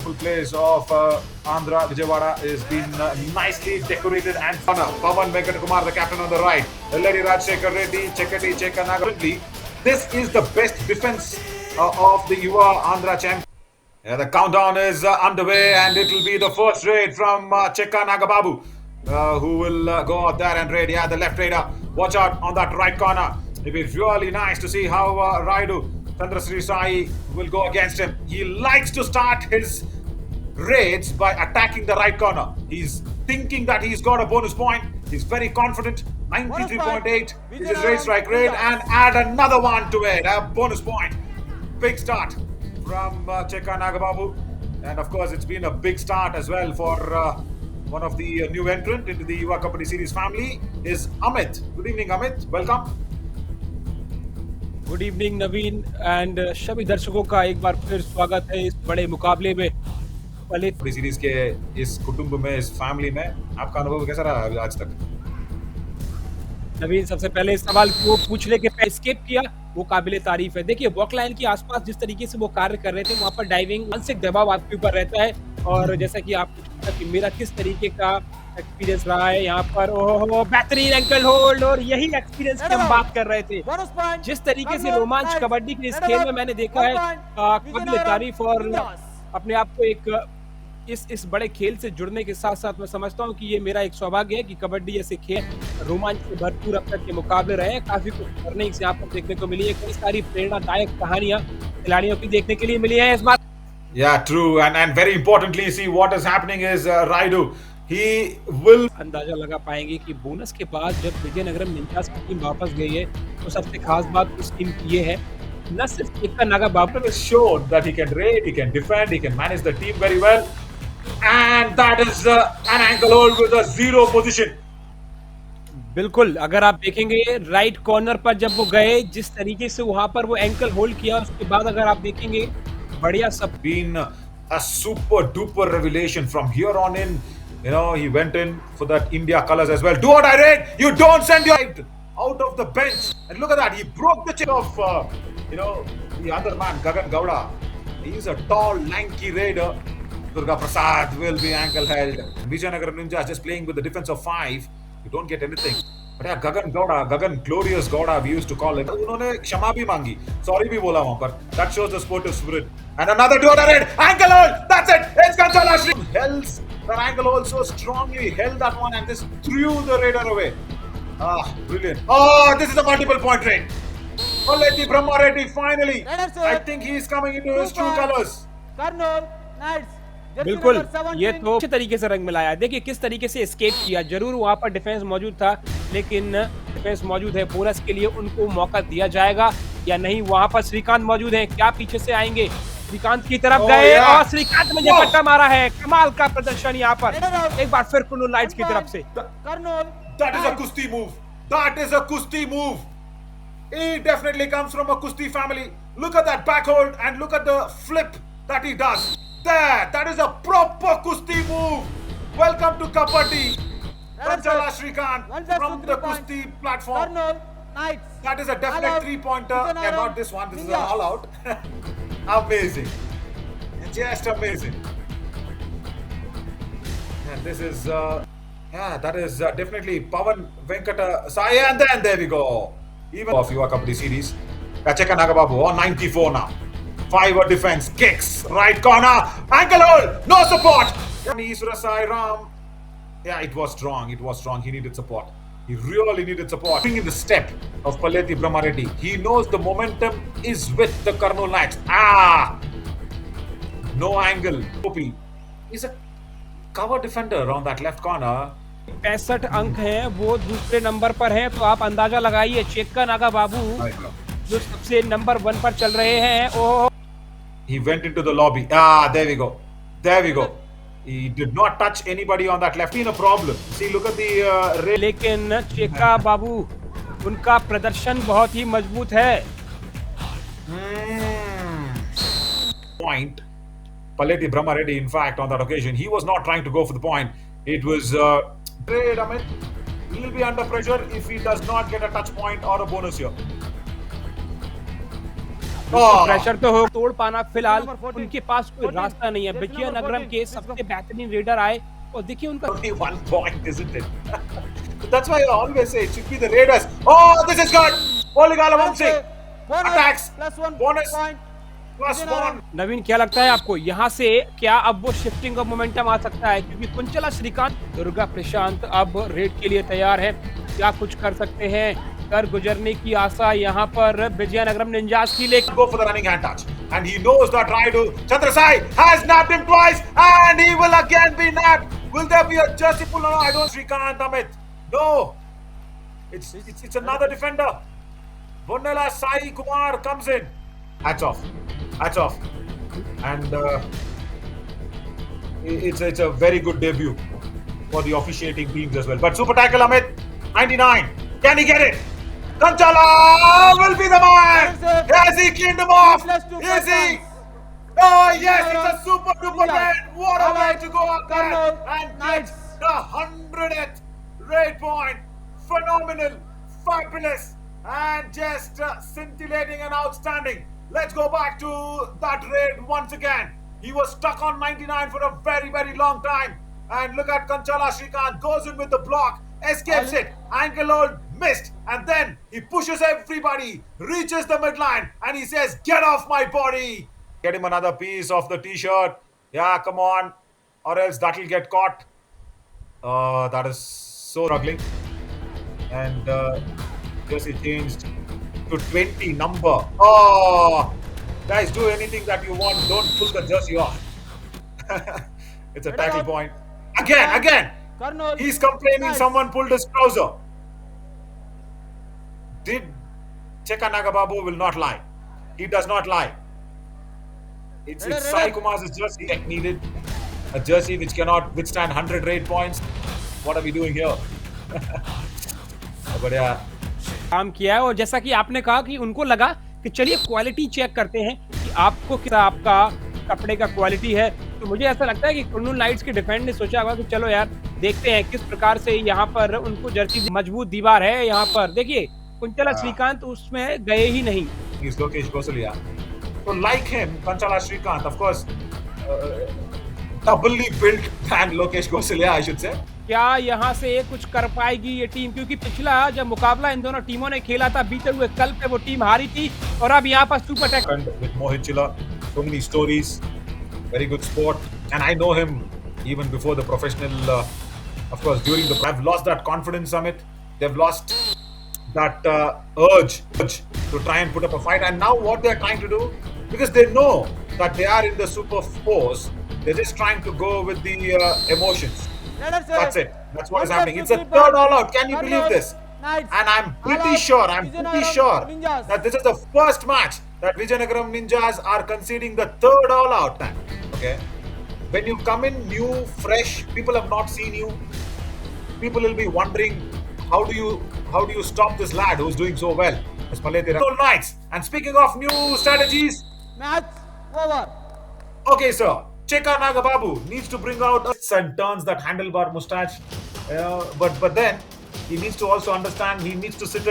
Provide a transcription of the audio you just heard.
beautiful place of Andhra Vijayawada is been nicely decorated and fun. Pavan Venkatakumar, the captain on the right. Elladi Rajshekhar Reddy, Chekati Chekanaga. This is the best defense of the Yuva Andhra champ. The countdown is underway, and it will be the first raid from Chekka Nagababu, who will go out there and raid. Yeah, the left raider. Watch out on that right corner. It'll be really nice to see how Raidu Chandrasri Sai will go against him. He likes to start his raids by attacking the right corner. He's thinking that he's got a bonus point. He's very confident. 93.8 is his raid strike rate, and add another one to it. A bonus point. Big start from Chekka Nagababu. And of course, it's been a big start as well for one of the new entrant into the Yuva Kabaddi Series family is Amit. Good evening, Amit. Welcome. Good evening Naveen and सभी दर्शकों का एक बार फिर स्वागत है इस बड़े मुकाबले में। कबड्डी सीरीज के इस कुटुंब में, इस फैमिली में आपका अनुभव कैसा रहा आज तक? नवीन, सबसे पहले इस सवाल को पूछने के पहले एस्केप किया वो काबिले तारीफ है। देखिए, वॉक लाइन के आसपास जिस तरीके से वो कार्य कर रहे थे, वहाँ पर डाइविंग मानसिक दबाव आपके ऊपर रहता है। और जैसा कि आप पूछा कि मेरा किस तरीके का एक्सपीरियंस रहा है यहाँ पर, ओहो बेहतरीन एंकल होल्ड, और यही एक्सपीरियंस की हम बात कर रहे थे। जिस तरीके से रोमांच कबड्डी के इस खेल में मैंने देखा है, काबिले तारीफ। और अपने आप को एक इस बड़े खेल से जुड़ने के साथ साथ मैं समझता हूँ कि ये मेरा एक सौभाग्य है कि कबड्डी जैसे खेल रोमांच से भरपूर अब तक के मुकाबले रहे हैं। काफी कुछ करने से यहाँ पर देखने को मिली है, कई सारी प्रेरणादायक कहानियां खिलाड़ियों की देखने के लिए मिली है इस बार। Yeah, true, and very importantly, see what is happening is Raidu. He will अंदाजा लगा पाएंगे कि बोनस के बाद जब विजयनगरम निंजास की टीम वापस गई है, तो सबसे खास बात इस टीम की ये है, न सिर्फ Chekka नागाबाबू has showed that he can raid, he can defend, he can manage the team very well, and that is an ankle hold with a zero position. बिल्कुल, अगर आप देखेंगे राइट कॉर्नर पर जब वो गए, जिस तरीके से वहां पर वो एंकल होल्ड किया, उसके बाद अगर आप देखेंगे बढ़िया सब Been a super duper revelation from here on in. You know, he went in for that India colors as well. Do what I read. You don't send your out of the bench. And look at that. He broke the chain of, the other man, Gagan Gowda. He's a tall, lanky raider. Durga Prasad will be ankle held. Vijayanagar Ninjas just playing with the defense of 5. You don't get anything. But yeah, Gagan Gowda, Gagan Glorious Gowda, we used to call him. उन्होंने क्षमा भी मांगी, sorry भी बोला वहाँ पर. That shows the sportive spirit. And another dual red ankle hold. That's it. It's Kanchala Shri. Held that ankle hold so strongly, held that one and just threw the raider away. Ah, brilliant. Oh, this is a multiple point raid. Palleti Brahma Reddy finally. I think he is coming into his true colors. बिल्कुल, ये तो अच्छे तरीके से रंग मिलाया। देखिए किस तरीके से एस्केप किया। जरूर वहां पर डिफेंस मौजूद था, लेकिन डिफेंस मौजूद है, बोनस के लिए उनको मौका दिया जाएगा या नहीं। वहां पर श्रीकांत मौजूद है, क्या पीछे से आएंगे? श्रीकांत की तरफ गए और श्रीकांत ने झपट्टा मारा है। कमाल का प्रदर्शन यहाँ पर एक बार फिर कुल्लू लाइट्स की तरफ से। That is a Kusti move. That is a Kusti move. He definitely comes from a Kusti family. Look at that back hold and look at the flip that he does. There, that is a proper Kusti move. Welcome to Kabaddi. Kanchala Shrikant from the Kusti platform. That is a definite 3-pointer. Yeah, not this one. This is an all-out. Amazing. Just amazing. And this is, that is definitely Pavan Venkata Sai. And then there we go. Even of Yuva Kabaddi Series. Chekka Nagababu on 94 now. 5 defense, kicks, right corner, ankle hold, no support. Isra Sai Ram. Yeah, it was strong. It was strong. He needed support. He really needed support. In the step of Palleti Brahma Reddy, he knows the momentum is with the Kurnool Knights. No angle. Kopi is a cover defender on that left corner. 65 अंक हैं, वो दूसरे number पर हैं, तो आप अंदाजा लगाइए चेक्का नागाबाबू जो सबसे नंबर 1 पर चल रहे हैं। ओह, he went into the lobby. There we go. There we go. He did not touch anybody on that left. Been a problem. See, look at the लेकिन चेक्का बाबू उनका प्रदर्शन बहुत ही मजबूत है। Point. Palleti Brahma Reddy, in fact, on that occasion, he was not trying to go for the point. It was trade. Amit, he'll be under pressure if he does not get a touch point or a bonus here. Oh, pressure तो हो तोड़ पाना फिलहाल Number 14, उनके पास कोई 14, रास्ता नहीं है। jersey number विजयनगरम 14, के please सबसे go. बेहतरीन रेडर आए और देखिए उनका only 1 point, isn't it? That's why I always say it should be the Raiders. Oh, this is good. Poligala Vamsi Bonus attacks. plus 1 Bonus point. plus Vijayanagar. 1. नवीन क्या लगता है आपको यहाँ से क्या अब वो शिफ्टिंग ऑफ मोमेंटम आ सकता है क्योंकि कुंचला श्रीकांत दुर्गा प्रशांत अब रेड के लिए तैयार है क्या कुछ कर सकते हैं कर गुजरने की आशा यहाँ पर विजयनगरम निंजास की लेकिन Go for the running hand touch. And he knows that Raidu Chandrasai has napped him twice. And he will again be napped. Will there be a jersey pull? No, I don't see Shrikant Amit. No. It's another defender. Vonnela Sai Kumar comes in. Hats off. Hats off. And it's a very good debut for the officiating teams as well. But super tackle Amit, 99. Can he get it? Kanchala will be the man. Has he cleaned him off? Is he? Oh yes, it's a super duper win. What a way to go up there and get the 100th raid point. Phenomenal, fabulous, and just scintillating and outstanding. Let's go back to that raid once again. He was stuck on 99 for a very, very long time. And look at Kanchala Shrikant goes in with the block, escapes it, ankle hold, missed, and then he pushes everybody, reaches the midline, and he says, "Get off my body!" Get him another piece of the t-shirt. Yeah, come on, or else that'll get caught. That is so struggling. And jersey changed to 20 number. Oh, guys, do anything that you want. Don't pull the jersey off. It's a tackle point. Again. Colonel. He's complaining Nice. someone pulled his trouser. Did Cheka Nagababu will not lie. He does not lie. It's Sai Kumar's jersey that needed. A jersey which cannot withstand 100 raid points. What are we doing here? But yeah, काम किया है और जैसा कि आपने कहा कि उनको लगा कि चलिए क्वालिटी चेक करते हैं कि आपको क्या आपका कपड़े का क्वालिटी है तो मुझे ऐसा लगता है कि कुर्नूल नाइट्स के डिफेंड ने सोचा होगा कि चलो यार देखते हैं किस प्रकार से यहाँ पर उनको जर्सी मजबूत दीवार है यहाँ पर देखिए कुंचला श्रीकांत उसमें गए ही नहीं he's Lokesh Gosalia. So like him, Kanchala Shrikant, of course, doubly built than Lokesh Gosalia, I should say. क्या यहाँ से कुछ कर पाएगी ये टीम क्योंकि पिछला जब मुकाबला इन दोनों टीमों ने खेला था बीते हुए कल पे वो टीम हारी थी और अब यहाँ पर super tech And with Mohit Chilla, so many stories, very good sport, and I know him even before the professional. Of course, during the I've lost that confidence, Amit. They've lost that urge to try and put up a fight, and now what they're trying to do, because they know that they are in the super force, they're just trying to go with the emotions. That's it. That's what is happening. It's a third all out. Can you believe this? And I'm pretty sure that this is the first match that Vijayanagaram Ninjas are conceding the third all out time. Okay? When you come in new, fresh, people have not seen you. People will be wondering how do you stop this lad who's doing so well? It's Paletira Knights. And speaking of new strategies, Match over. okay, sir. Cheka Nagababu needs to bring out and turns that handlebar mustache. But then he needs to also understand he needs to sit